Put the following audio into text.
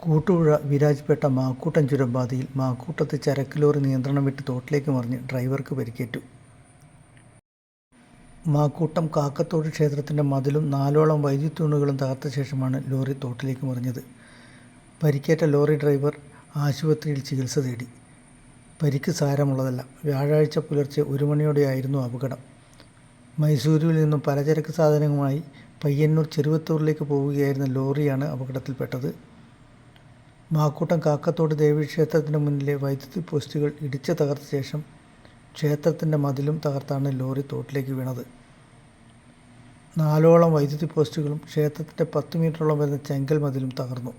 കൂട്ടുപുഴ വിരാജ്പേട്ട മാക്കൂട്ടം ചുരം പാതയിൽ മാക്കൂട്ടത്ത് ചരക്ക് ലോറി നിയന്ത്രണം വിട്ട് തോട്ടിലേക്ക് മറിഞ്ഞ് ഡ്രൈവർക്ക് പരിക്കേറ്റു. മാക്കൂട്ടം കാക്കത്തോട് ക്ഷേത്രത്തിൻ്റെ മതിലും 4ഓളം വൈദ്യുതി തൂണുകളും തകർത്ത ശേഷമാണ് ലോറി തോട്ടിലേക്ക് മറിഞ്ഞത്. പരിക്കേറ്റ ലോറി ഡ്രൈവർ ആശുപത്രിയിൽ ചികിത്സ തേടി. പരിക്ക് സാരമുള്ളതല്ല. വ്യാഴാഴ്ച പുലർച്ചെ 1 മണിയോടെയായിരുന്നു അപകടം. മൈസൂരുവിൽ നിന്നും പലചരക്ക് സാധനങ്ങളുമായി പയ്യന്നൂർ ചെറുവത്തൂരിലേക്ക് പോവുകയായിരുന്ന ലോറിയാണ് അപകടത്തിൽപ്പെട്ടത്. മാക്കൂട്ടം കാക്കത്തോട് ദേവീക്ഷേത്രത്തിന് മുന്നിലെ വൈദ്യുതി പോസ്റ്റുകൾ ഇടിച്ച് തകർത്ത ശേഷം ക്ഷേത്രത്തിൻ്റെ മതിലും തകർത്താണ് ലോറി തോട്ടിലേക്ക് വീണത്. 4ഓളം വൈദ്യുതി പോസ്റ്റുകളും ക്ഷേത്രത്തിൻ്റെ 10 മീറ്ററോളം വരുന്ന ചെങ്കൽ മതിലും തകർന്നു.